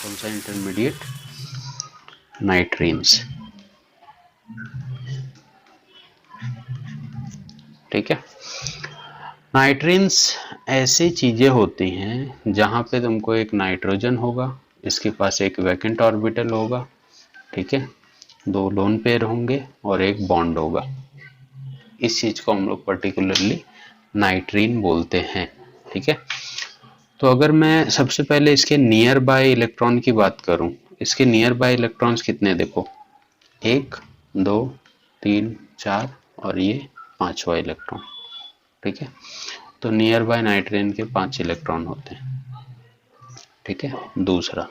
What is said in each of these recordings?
कौन सा इंटरमीडिएट? नाइट्रीन्स। ठीक है। नाइट्रीन्स ऐसी चीजें होती हैं जहां पे तुमको एक नाइट्रोजन होगा, इसके पास एक वैकेंट ऑर्बिटल होगा, ठीक है, दो लोन पेयर होंगे और एक बॉन्ड होगा। इस चीज को हम लोग पर्टिकुलरली नाइट्रीन बोलते हैं। ठीक है। तो अगर मैं सबसे पहले इसके नियर बाय इलेक्ट्रॉन की बात करूं, इसके नियर बाय इलेक्ट्रॉन्स कितने देखो, 1 2 3 4 और ये 5वां इलेक्ट्रॉन। ठीक है। तो नियर बाय नाइट्रोजन के 5 इलेक्ट्रॉन होते हैं। ठीक है। दूसरा,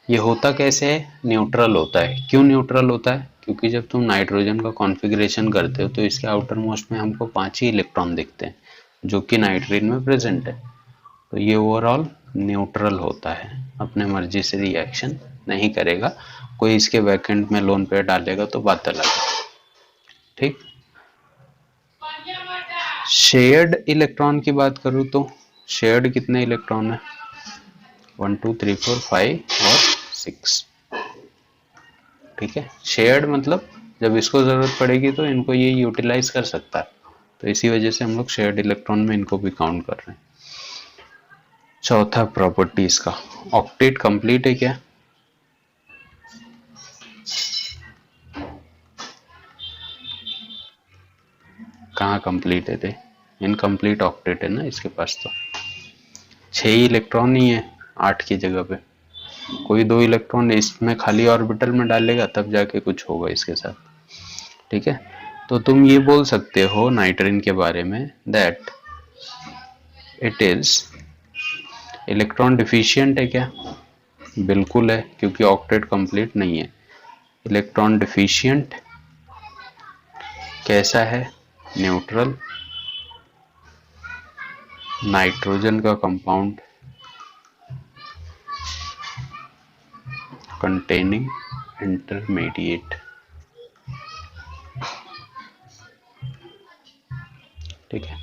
ये होता कैसे है? न्यूट्रल होता है। क्यों न्यूट्रल होता है? क्योंकि जब तुम नाइट्रोजन का कॉन्फ़िगरेशन करते हो तो इसके आउटर मोस्ट में हमको 5 ही इलेक्ट्रॉन दिखते हैं जो कि नाइट्रीन में प्रेजेंट है। तो ये ओवरऑल न्यूट्रल होता है, अपने मर्जी से रिएक्शन नहीं करेगा। कोई इसके वैकेंट में लोन पेयर डालेगा तो बात अलग है। ठीक। शेयर्ड इलेक्ट्रॉन की बात करूं तो शेयर्ड कितने इलेक्ट्रॉन है? 1 2 3 4 5 और 6। ठीक है। शेयर्ड मतलब जब इसको जरूरत पड़ेगी तो इनको ये यूटिलाइज कर सकता है, तो इसी वजह से हम लोग शेयर्ड इलेक्ट्रॉन में इनको भी काउंट कर रहे हैं। चौथा प्रॉपर्टी इसका, ऑक्टेट कंप्लीट है क्या? कहाँ कंप्लीट है थे? इनकम्प्लीट ऑक्टेट है ना इसके पास, तो 6 ही इलेक्ट्रॉन ही है 8 की जगह पे। कोई 2 इलेक्ट्रॉन इसमें खाली ऑर्बिटल में डालेगा तब जाके कुछ होगा इसके साथ। ठीक है। तो तुम ये बोल सकते हो नाइट्रीन के बारे में that it is electron deficient है क्या? बिल्कुल है, क्योंकि ऑक्टेट कंप्लीट नहीं है। इलेक्ट्रॉन डिफिशिएंट कैसा है? न्यूट्रल, नाइट्रोजन का कंपाउंड कंटेनिंग इंटरमीडिएट। ठीक है।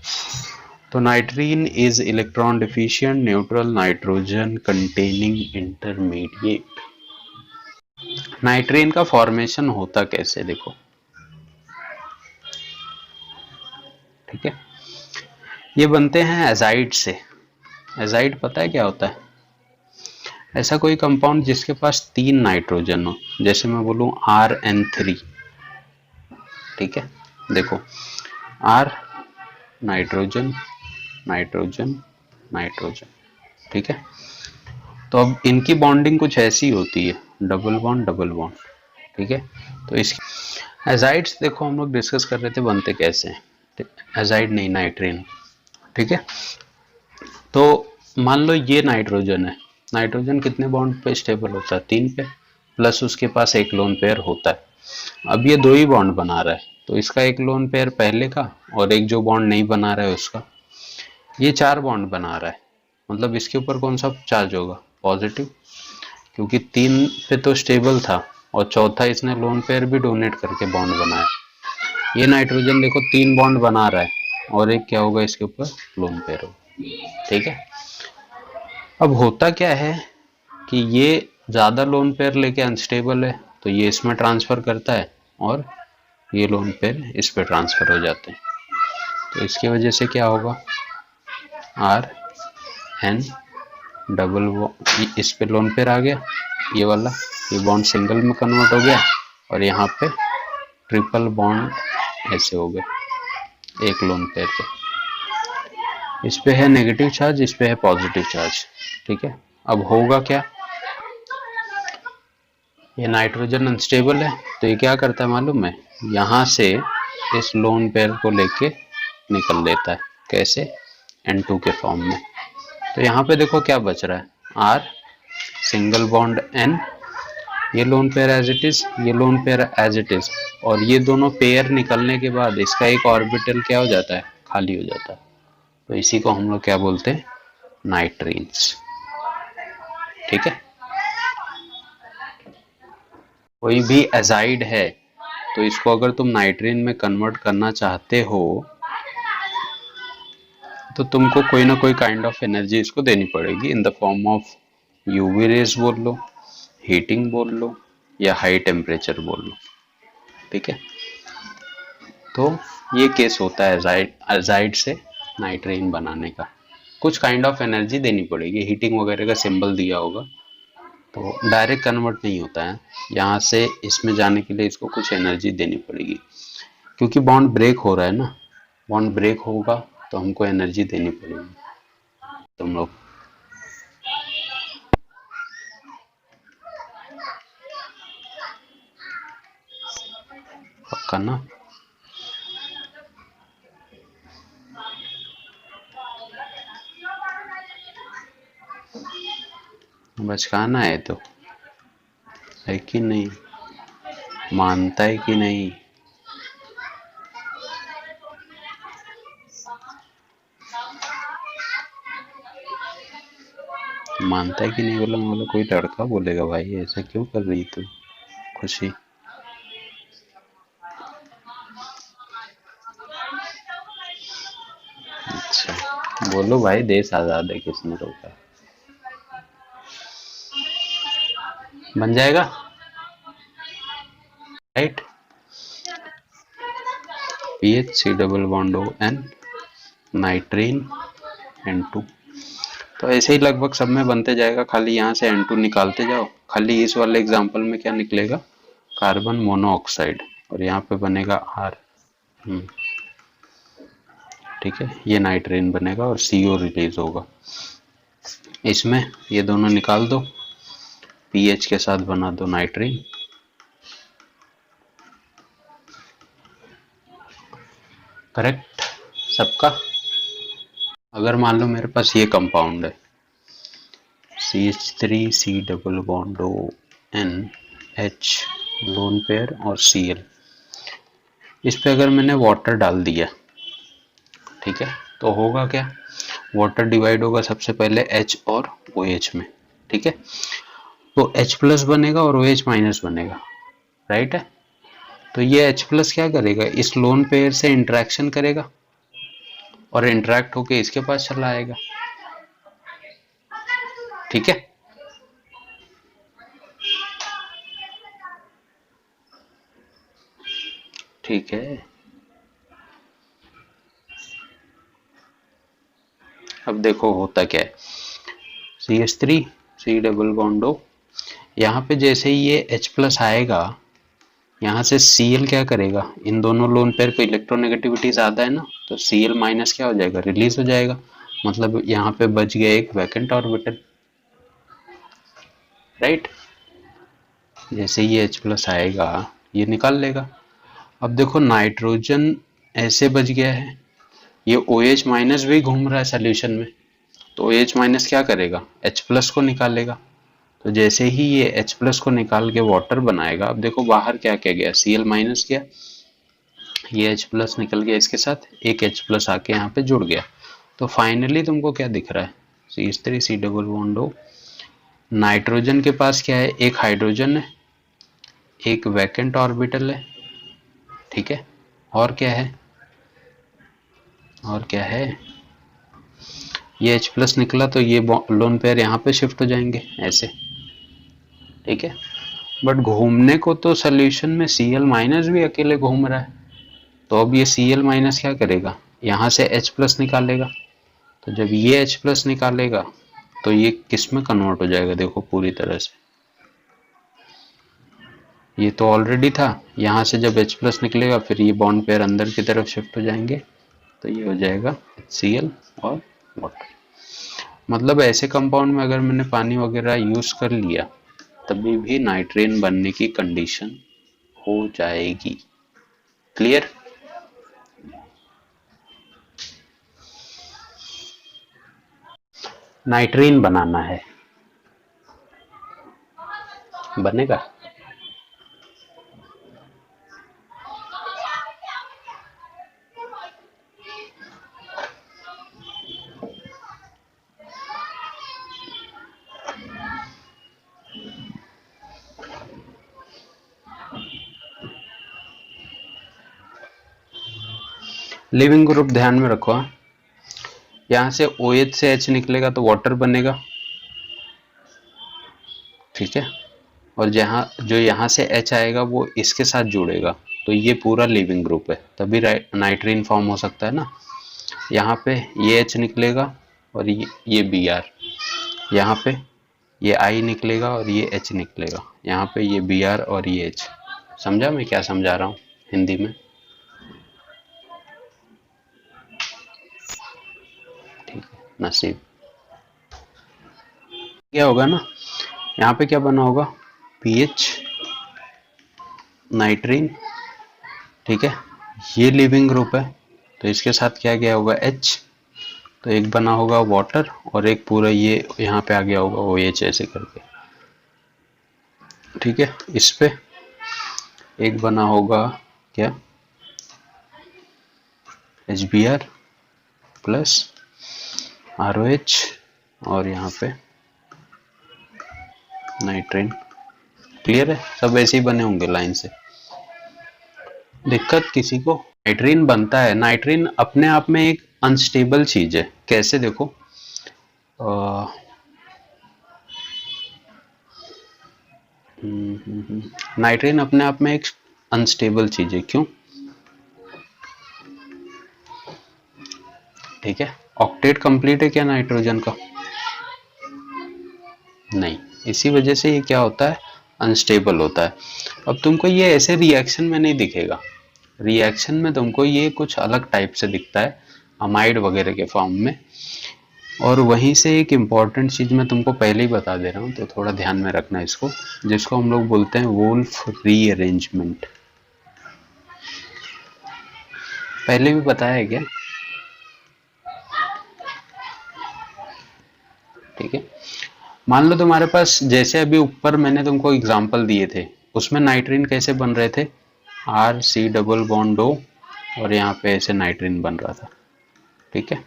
तो नाइट्रीन is electron deficient, neutral, nitrogen containing intermediate. नाइट्रीन का फॉर्मेशन होता कैसे देखो। ठीक है। ये बनते हैं एजाइड से। एजाइड पता है क्या होता है? ऐसा कोई कंपाउंड जिसके पास 3 नाइट्रोजन हो, जैसे मैं बोलूं RN3। ठीक है। देखो, R नाइट्रोजन नाइट्रोजन नाइट्रोजन। ठीक है। तो अब इनकी बॉन्डिंग कुछ ऐसी होती है, डबल बॉन्ड डबल बॉन्ड। ठीक है। तो इस एजाइड्स देखो हम लोग डिस्कस कर रहे थे बनते कैसे हैं। एजाइड नहीं, नाइट्रीन। ठीक है। तो मान लो ये नाइट्रोजन है, नाइट्रोजन कितने बॉन्ड पे स्टेबल होता है? 3 पे, प्लस उसके पास एक लोन पेयर होता है। अब ये 2 ही बॉन्ड बना रहा है, तो इसका एक लोन पेयर पहले का और एक जो बॉन्ड नहीं बना रहा है उसका, ये 4 बॉन्ड बना रहा है। मतलब इसके ऊपर कौन सा चार्ज होगा? पॉजिटिव, क्योंकि 3 पे तो स्टेबल था और चौथा इसने लोन पेयर भी डोनेट करके बॉन्ड बनाया। ये नाइट्रोजन देखो 3 बॉन्ड बना रहा है और एक क्या होगा इसके ऊपर? लोन पेयर होगा। ठीक है। अब होता क्या है कि ये ज्यादा लोन पेयर लेके अनस्टेबल है, तो ये इसमें ट्रांसफर करता है और ये लोन पेयर इस पे ट्रांसफर हो जाते हैं। तो इसकी वजह से क्या होगा? RN डबल, इस पे लोन पेयर आ गया, ये वाला, ये बॉन्ड सिंगल में कन्वर्ट हो गया और यहाँ पे ट्रिपल बॉन्ड ऐसे हो गए एक लोन पेयर पे। इस पे है नेगेटिव चार्ज, इस पे है पॉजिटिव चार्ज। ठीक है। अब होगा क्या? ये नाइट्रोजन अनस्टेबल है, तो ये क्या करता है मालूम है? यहाँ से इस लोन पेयर को लेके निकल देता है। कैसे? N2 के फॉर्म में। तो यहाँ पे देखो क्या बच रहा है? R सिंगल बॉन्ड N, ये lone pair as it is, ये lone pair as it is, और ये दोनों पेयर निकलने के बाद इसका एक ऑर्बिटल क्या हो जाता है? खाली हो जाता है। तो इसी को हम लोग क्या बोलते हैं? नाइट्रीन्स। ठीक है। कोई भी एजाइड है तो इसको अगर तुम नाइट्रीन में कन्वर्ट करना चाहते हो तो तुमको कोई ना कोई काइंड ऑफ एनर्जी इसको देनी पड़ेगी in the form of UV rays बोल लो, हीटिंग बोल लो, या हाई टेम्परेचर बोल लो। ठीक है, तो ये केस होता है एजाइड से नाइट्रेन बनाने का। कुछ काइंड ऑफ एनर्जी देनी पड़ेगी, हीटिंग वगैरह का सिंबल दिया होगा, तो डायरेक्ट कन्वर्ट नहीं होता है। यहाँ से इसमें जाने के लिए इसको कुछ एनर्जी देनी पड़ेगी, क्योंकि बॉन्ड ब्रेक हो रहा है ना। बॉन्ड ब्रेक होगा तो हमको एनर्जी देनी पड़ेगी। तुम लोग पक्का ना? बचकाना है तो, है कि नहीं? मानता है कि नहीं? मानता है कि नहीं बोला, बोला कोई लड़का बोलेगा भाई ऐसा क्यों कर रही तू खुशी। अच्छा, बोलो भाई, देश आजाद है, किसने रोका? बन जाएगा, right. PH C double bond O N, nitrene N2। तो ऐसे ही लगभग सब में बनते जाएगा, खाली यहाँ से N2 निकालते जाओ। खाली इस वाले एग्जांपल में क्या निकलेगा, कार्बन मोनोऑक्साइड, और यहाँ पे बनेगा R। ठीक है, ये नाइट्रेन बनेगा और CO रिलीज होगा। इसमें ये दोनों निकाल दो, पीएच के साथ बना दो नाइट्रेन। करेक्ट सबका? अगर मान लो मेरे पास ये कंपाउंड है CH3 C double bond O N H lone pair और Cl, इस पे अगर मैंने वाटर डाल दिया, ठीक है, तो होगा क्या, वाटर डिवाइड होगा सबसे पहले H और OH में। ठीक है, तो H प्लस बनेगा और OH माइनस बनेगा, राइट है। तो ये H प्लस क्या करेगा, इस लोन पेयर से इंटरेक्शन करेगा और इंटरेक्ट होके इसके पास चला आएगा। ठीक है, ठीक है। अब देखो होता क्या है, CH3 C double bond O, यहाँ पे जैसे ही ये H प्लस आएगा, यहाँ से Cl क्या करेगा, इन दोनों लोन पेयर को इलेक्ट्रोनेगेटिविटी ज्यादा है ना, तो Cl माइनस क्या हो जाएगा, रिलीज हो जाएगा। मतलब यहाँ पे बच गया एक वैकेंट ऑर्बिटल, राइट। जैसे ये H प्लस आएगा ये निकाल लेगा। अब देखो नाइट्रोजन ऐसे बच गया है, ये OH माइनस भी घूम रहा है सोल्यूशन में, तो OH माइनस क्या करेगा, H प्लस को निकालेगा। तो जैसे ही ये H प्लस को निकाल के वाटर बनाएगा, अब देखो बाहर क्या क्या गया, Cl माइनस गया, ये H प्लस निकल गया, इसके साथ एक H प्लस आके यहाँ पे जुड़ गया। तो फाइनली तुमको क्या दिख रहा है, CH3 C double bond O, nitrogen के पास क्या है, एक हाइड्रोजन है, एक वैकेंट ऑर्बिटल है, ठीक है, और क्या है, और क्या है, ये H प्लस निकला तो ये लोन पेयर यहाँ पे शिफ्ट हो जाएंगे ऐसे। ठीक है, बट घूमने को तो सोल्यूशन में Cl माइनस भी अकेले घूम रहा है, तो अब ये Cl माइनस क्या करेगा, यहाँ से H प्लस निकालेगा। तो जब ये H प्लस निकालेगा तो ये किस में कन्वर्ट हो जाएगा, देखो पूरी तरह से, ये तो ऑलरेडी था, यहाँ से जब H प्लस निकलेगा फिर ये बॉन्ड पेयर अंदर की तरफ शिफ्ट हो जाएंगे, तो ये हो जाएगा Cl और वाटर। मतलब ऐसे कंपाउंड में अगर मैंने पानी वगैरह यूज कर लिया तभी भी नाइट्रेन बनने की कंडीशन हो जाएगी। क्लियर? नाइट्रीन बनाना है, बनेगा। लिविंग ग्रुप ध्यान में रखो, यहाँ से OH से H निकलेगा तो वाटर बनेगा, ठीक है, और जहाँ जो यहाँ से H आएगा वो इसके साथ जुड़ेगा, तो ये पूरा लीविंग ग्रुप है, तभी नाइट्रीन फॉर्म हो सकता है ना। यहाँ पे ये H निकलेगा और ये Br, यहाँ पे ये I निकलेगा और ये H निकलेगा, यहाँ पे ये Br और ये H। समझा मैं क्या समझा रहा हूँ हिंदी में? ठीक है, नसीब क्या होगा ना, यहाँ पे क्या बना होगा, पीएच नाइट्रीन, ठीक है, ये लिविंग ग्रुप है तो इसके साथ क्या गया होगा H, तो एक बना होगा वाटर और एक पूरा ये यहाँ पे आ गया होगा OH ऐसे करके, ठीक है। इस पे एक बना होगा क्या, HBr प्लस ROH और यहाँ पे नाइट्रीन। क्लियर है, सब ऐसे ही बने होंगे लाइन से। दिक्कत किसी को, नाइट्रीन बनता है, नाइट्रीन अपने आप में एक अनस्टेबल चीज है। कैसे देखो, नाइट्रीन अपने आप में एक अनस्टेबल चीज है, क्यों? ठीक है, ऑक्टेट कंप्लीट है क्या नाइट्रोजन का? नहीं, इसी वजह से ये क्या होता है, अनस्टेबल होता है। अब तुमको ये ऐसे रिएक्शन में नहीं दिखेगा, रिएक्शन में तुमको ये कुछ अलग टाइप से दिखता है, अमाइड वगैरह के फॉर्म में। और वहीं से एक इम्पॉर्टेंट चीज मैं तुमको पहले ही बता दे रहा हूँ, तो थोड़ा ध्यान में रखना इसको, जिसको हम लोग बोलते हैं वोल्फ रीअरेंजमेंट। पहले भी बताया है क्या? ठीक है, मान लो तुम्हारे पास जैसे अभी ऊपर मैंने तुमको एग्जांपल दिए थे, उसमें नाइट्रीन कैसे बन रहे थे, RC डबल बॉन्ड O और यहाँ पे ऐसे नाइट्रीन बन रहा था, ठीक है।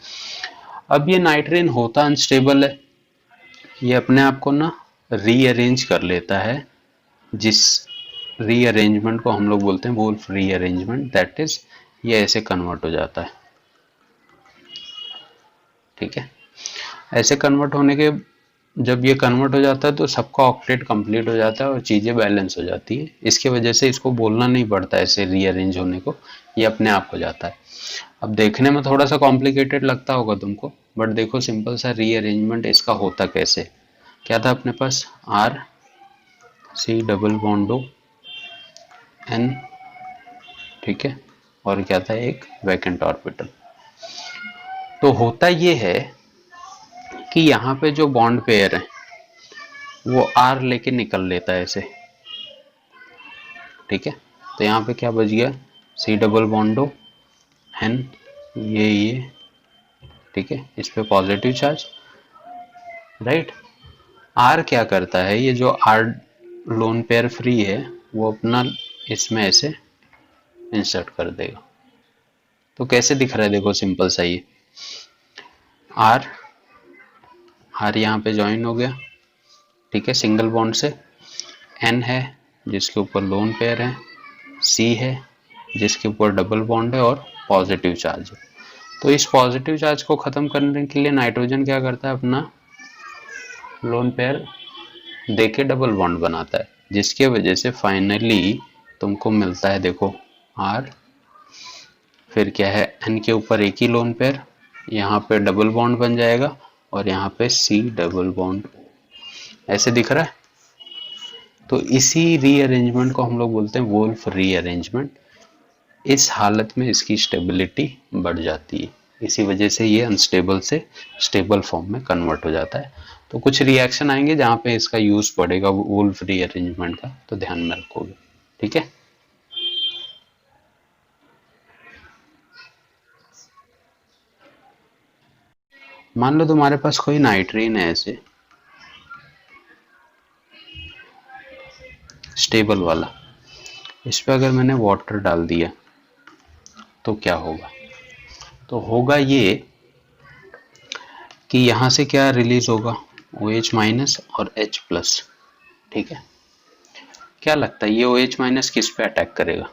अब ये नाइट्रीन होता अनस्टेबल है, ये अपने आप को ना रीअरेंज कर लेता है, जिस रीअरेंजमेंट को हम लोग बोलते हैं वोल्फ रीअरेंजमेंट, दैट इज ये ऐसे कन्वर्ट हो जाता है, ठीक है। ऐसे कन्वर्ट होने के, जब ये कन्वर्ट हो जाता है तो सबका ऑक्टेट कंप्लीट हो जाता है और चीज़ें बैलेंस हो जाती है। इसके वजह से इसको बोलना नहीं पड़ता ऐसे रीअरेंज होने को, ये अपने आप हो जाता है। अब देखने में थोड़ा सा कॉम्प्लिकेटेड लगता होगा तुमको, बट देखो सिंपल सा रीअरेंजमेंट इसका होता कैसे। क्या था अपने पास, RC double bond O N, ठीक है, और क्या था, एक वैकेंट ऑर्बिटल। तो होता ये है कि यहाँ पे जो बॉन्ड पेयर है वो R लेके निकल लेता है ऐसे, ठीक है। तो यहाँ पे क्या बच गया, C double bond O N, ये ठीक है, इस पे पॉजिटिव चार्ज, राइट। R क्या करता है, ये जो R लोन पेयर फ्री है वो अपना इसमें ऐसे इंसर्ट कर देगा। तो कैसे दिख रहा है, देखो सिंपल सा, ये R यहाँ पे ज्वाइन हो गया, ठीक है, सिंगल बॉन्ड से। N है जिसके ऊपर लोन पेयर है, C है जिसके ऊपर डबल बॉन्ड है और पॉजिटिव चार्ज है। तो इस पॉजिटिव चार्ज को खत्म करने के लिए नाइट्रोजन क्या करता है, अपना लोन पेयर देके डबल बॉन्ड बनाता है, जिसके वजह से फाइनली तुमको मिलता है, देखो R, फिर क्या है, N के ऊपर एक ही लोन पेयर, यहाँ पे डबल बॉन्ड बन जाएगा और यहाँ पे C डबल बॉन्ड, ऐसे दिख रहा है। तो इसी रीअरेंजमेंट को हम लोग बोलते हैं वोल्फ रीअरेंजमेंट। इस हालत में इसकी स्टेबिलिटी बढ़ जाती है, इसी वजह से ये अनस्टेबल से स्टेबल फॉर्म में कन्वर्ट हो जाता है। तो कुछ रिएक्शन आएंगे जहाँ पे इसका यूज पड़ेगा वोल्फ रीअरेंजमेंट का, तो ध्यान में रखोगे, ठीक है। मान लो तुम्हारे पास कोई नाइट्रीन है ऐसे स्टेबल वाला, इस पे अगर मैंने वाटर डाल दिया तो क्या होगा, तो होगा ये कि यहाँ से क्या रिलीज होगा, OH माइनस और H प्लस, ठीक है। क्या लगता है ये OH माइनस किस पे अटैक करेगा,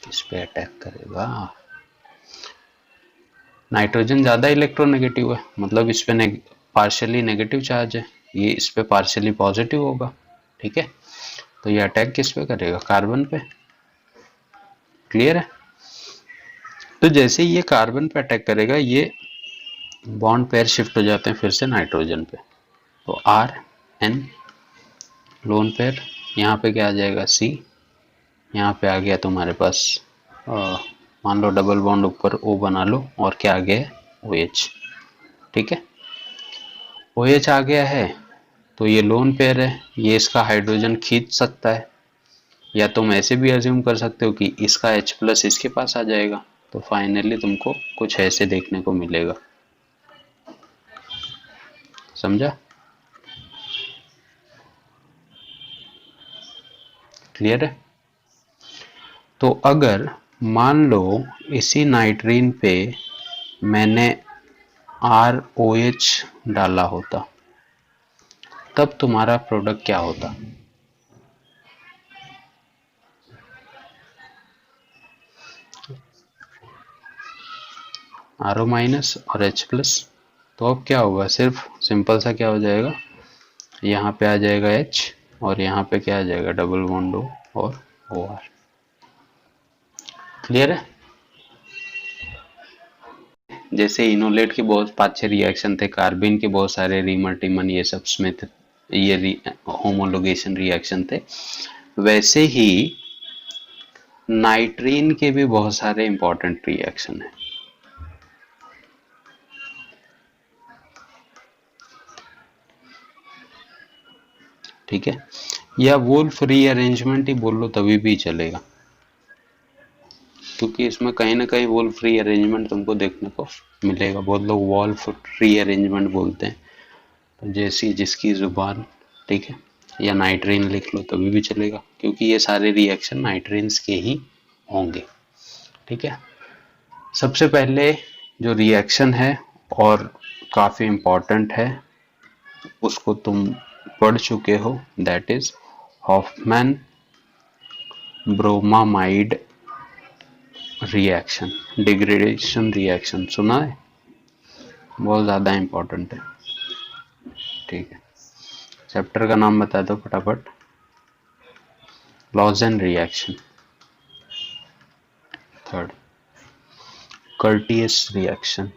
किस पे अटैक करेगा? नाइट्रोजन ज्यादा इलेक्ट्रोनेगेटिव है, मतलब इस पे पार्शियली नेगेटिव चार्ज है, ये इस पे पार्शियली पॉजिटिव होगा। ठीक है, तो ये अटैक किस पे करेगा? कार्बन पे। क्लियर है? तो जैसे ये कार्बन पे अटैक करेगा, ये बॉन्ड पेयर शिफ्ट हो जाते हैं फिर से नाइट्रोजन पे। तो आर एन लोन पेयर, यहाँ पे क्या आ जाएगा? सी। यहाँ पे आ गया तुम्हारे पास मान लो डबल बॉन्ड ऊपर ओ बना लो, और क्या आ गया? O H. ठीक है, ओ एच आ गया है, तो ये लोन पेयर है, ये इसका हाइड्रोजन खींच सकता है, या तुम ऐसे भी अज्यूम कर सकते हो कि इसका H प्लस इसके पास आ जाएगा, तो फाइनली तुमको कुछ ऐसे देखने को मिलेगा। समझा? क्लियर है? तो अगर मान लो इसी नाइट्रीन पे मैंने ROH डाला होता, तब तुम्हारा प्रोडक्ट क्या होता? RO माइनस और H प्लस। तो अब क्या होगा? सिर्फ सिंपल सा क्या हो जाएगा, यहाँ पे आ जाएगा H, और यहाँ पे क्या आ जाएगा? डबल बॉन्ड O और OR। क्लियर है? जैसे इनोलेट के बहुत 5-6 रिएक्शन थे, कार्बिन के बहुत सारे रीमर टिमन ये सब स्मिथ ये होमोलोगेशन रिएक्शन थे, वैसे ही नाइट्रीन के भी बहुत सारे इंपॉर्टेंट रिएक्शन है। ठीक है, या वोल्फ रीअरेंजमेंट ही बोल लो तभी भी चलेगा, क्योंकि इसमें कहीं ना कहीं वोल्फ रीअरेंजमेंट तुमको देखने को मिलेगा। बहुत लोग वोल्फ रीअरेंजमेंट बोलते हैं, तो जैसी जिसकी जुबान। ठीक है, या नाइट्रीन लिख लो तभी भी चलेगा, क्योंकि ये सारे रिएक्शन नाइट्रीन्स के ही होंगे। ठीक है, सबसे पहले जो रिएक्शन है और काफ़ी इम्पोर्टेंट है, उसको तुम पढ़ चुके हो, that is Hofmann bromamide reaction, degradation reaction. सुना है? बहुत ज़्यादा इम्पोर्टेंट है। ठीक है, चैप्टर का नाम बता दो फटाफट। Lossen reaction. Third, Curtius reaction.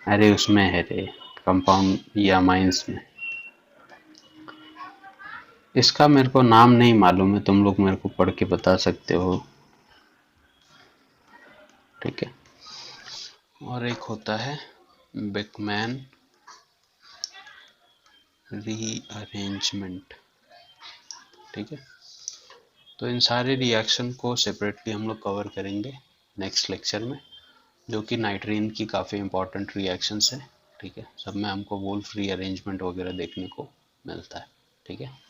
अरे उसमें है रे, कंपाउंड या माइंस में। इसका मेरे को नाम नहीं मालूम है, तुम लोग मेरे को पढ़ के बता सकते हो। ठीक है, और एक होता है बेकमैन रीअरेंजमेंट। ठीक है, तो इन सारे रिएक्शन को सेपरेटली हम लोग कवर करेंगे नेक्स्ट लेक्चर में, जो कि नाइट्रीन की काफ़ी इंपॉर्टेंट रिएक्शंस है। ठीक है, सब में हमको वोल्फ रीअरेंजमेंट वगैरह देखने को मिलता है। ठीक है।